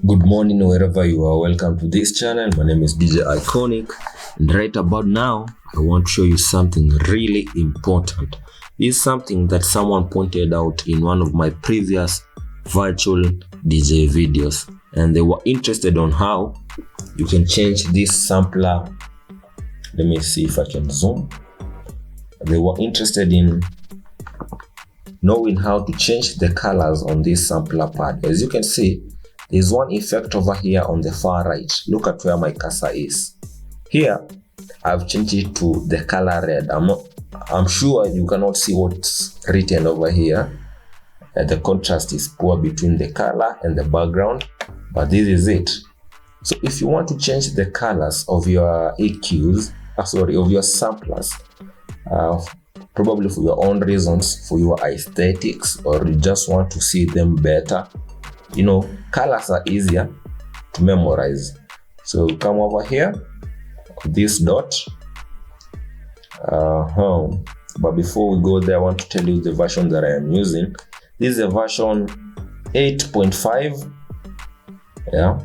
Good morning wherever you are. Welcome to this channel. My name is Deejay Iconiqq, and right about now I want to show you something really important. This is something that someone pointed out in one of my previous virtual DJ videos, and they were interested on how you can change this sampler. Let me see if I can zoom. They were interested in knowing how to change the colors on this sampler pad. As you can see, there's one effect over here on the far right. Look at where my cursor is. Here, I've changed it to the color red. I'm sure you cannot see what's written over here. The contrast is poor between the color and the background, but this is it. So if you want to change the colors of your EQs, of your samplers, probably for your own reasons, for your aesthetics, or you just want to see them better, you know, colors are easier to memorize. So come over here, this dot. But before we go there, I want to tell you the version that I am using. This is a version 8.5. Yeah.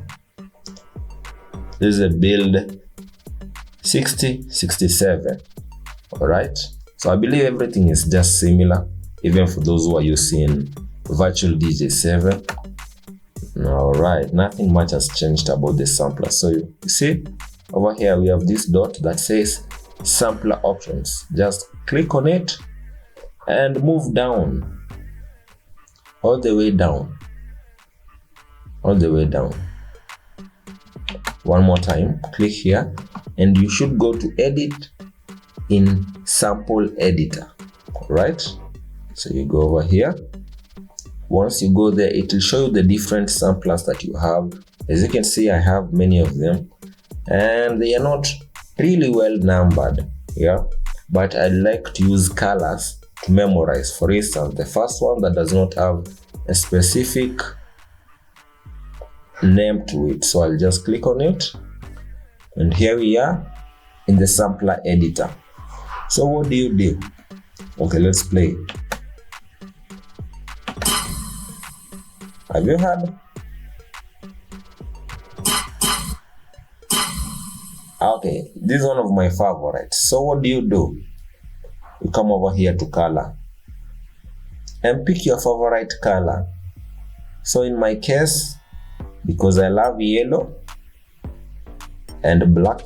This is a build 6067. All right. So I believe everything is just similar, even for those who are using virtual DJ 7. All right, nothing much has changed about the sampler. So you see over here we have this dot that says sampler options. Just click on it and move down, all the way down, all the way down. One more time, click here, and you should go to edit in sample editor. All right, so you go over here. Once you go there, it will show you the different samplers that you have. As you can see, I have many of them, and they are not really well numbered. Yeah, but I like to use colors to memorize. For instance, the first one that does not have a specific name to it, so I'll just click on it, and here we are in the sampler editor. So what do you do? Okay, let's play. Have you heard? Okay, this is one of my favorites. So what do? You come over here to color and pick your favorite color. So in my case, because I love yellow and black,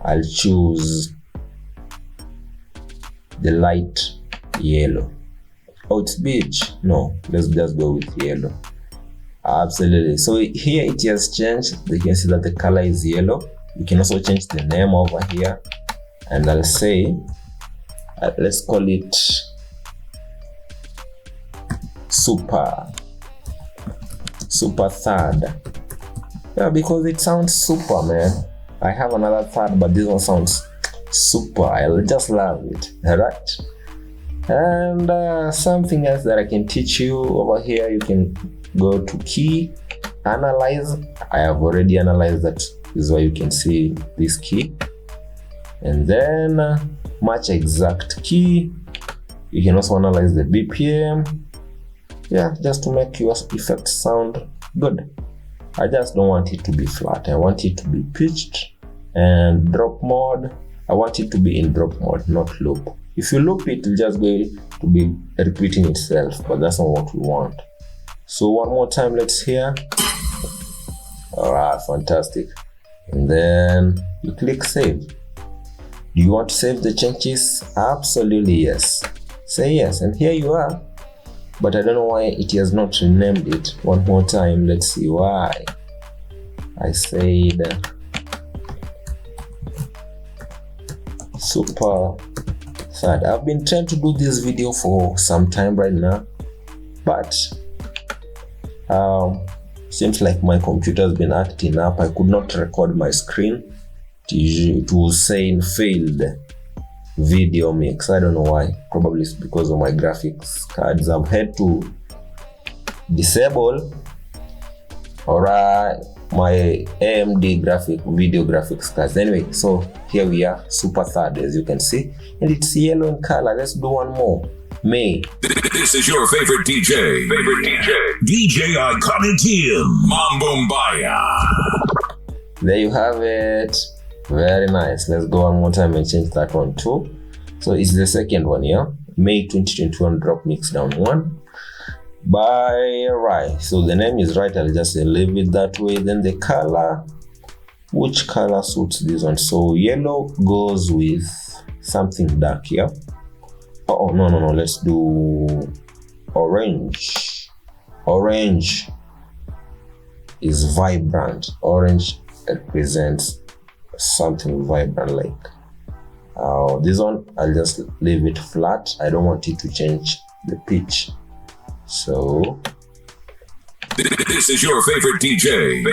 I'll choose the light yellow. Oh, it's beige. No, let's just go with yellow. Absolutely. So here it has changed. You can see that the color is yellow. You can also change the name over here, and I'll say let's call it super third. Yeah, because it sounds super, man. I have another third, but this one sounds super. I just love it. All right. And something else that I can teach you over here, you can go to key, analyze. I have already analyzed that. This is why you can see this key. And then match exact key. You can also analyze the BPM. Yeah, just to make your effect sound good. I just don't want it to be flat. I want it to be pitched, and drop mode, I want it to be in drop mode, not loop. If you loop it, it's just going to be repeating itself, but that's not what we want. So one more time, let's hear. All right, fantastic. And then you click save. Do you want to save the changes? Absolutely yes. Say yes, and here you are. But I don't know why it has not renamed it. One more time, let's see why. I said super third. I've been trying to do this video for some time right now, but seems like my computer has been acting up. I could not record my screen. It was saying failed video mix. I don't know why. Probably it's because of my graphics cards. I've had to disable my AMD video graphics cards. Anyway, so here we are, super third, as you can see, and it's yellow in color. Let's do one more. May. This is your favorite DJ. DJ Iconiqq. Mambo Mbaya. There you have it. Very nice. Let's go one more time and change that one too. So it's the second one, yeah? May 2021 drop mix down 1 by Rai. So the name is right, I'll just leave it that way. Then the color, which color suits this one? So yellow goes with something dark, yeah? Oh no, let's do orange. Orange is vibrant. Orange represents something vibrant, like this one I'll just leave it flat. I don't want it to change the pitch. So this is your favorite DJ.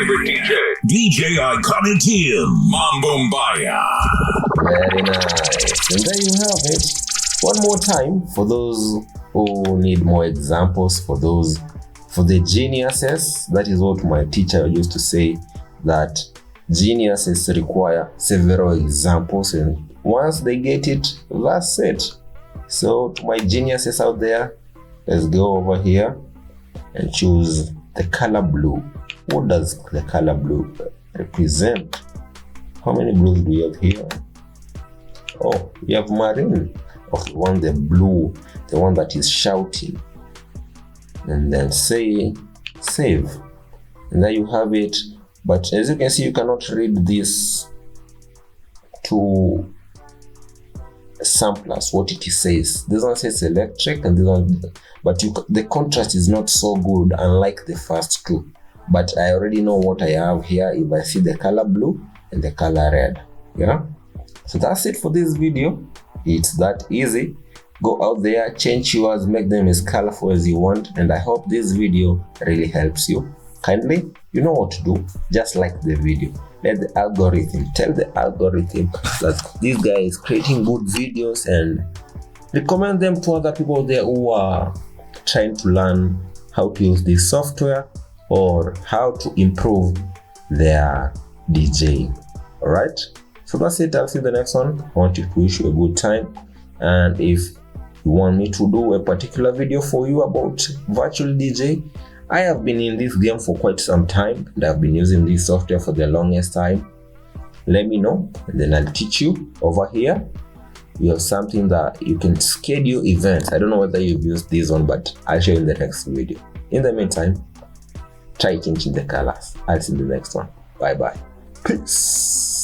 DJ Iconiqq. Mambo Mbaya. very nice. And there you have it. One more time for those who need more examples, for the geniuses. That is what my teacher used to say, that geniuses require several examples, and once they get it, that's it. So to my geniuses out there, let's go over here and choose the color blue. What does the color blue represent? How many blues do we have here? Oh, we have marine. Okay, the blue, the one that is shouting. And then say save. And there you have it. But as you can see, you cannot read this to samplers what it says. This one says electric, and this one, but the contrast is not so good, unlike the first two. But I already know what I have here if I see the color blue and the color red. Yeah, so that's it for this video. It's that easy. Go out there, change yours, make them as colorful as you want, and I hope this video really helps you. Kindly, you know what to do. Just like the video. Let the algorithm, tell the algorithm that this guy is creating good videos, and recommend them to other people there who are trying to learn how to use this software or how to improve their DJing. Alright, so that's it. I'll see you in the next one. I want to wish you a good time, and if you want me to do a particular video for you about virtual DJ, I have been in this game for quite some time, and I've been using this software for the longest time. Let me know, and then I'll teach you. Over here you have something that you can schedule events. I don't know whether you've used this one, but I'll show you in the next video. In the meantime, try changing the colors. I'll see you in the next one. Bye bye. Peace.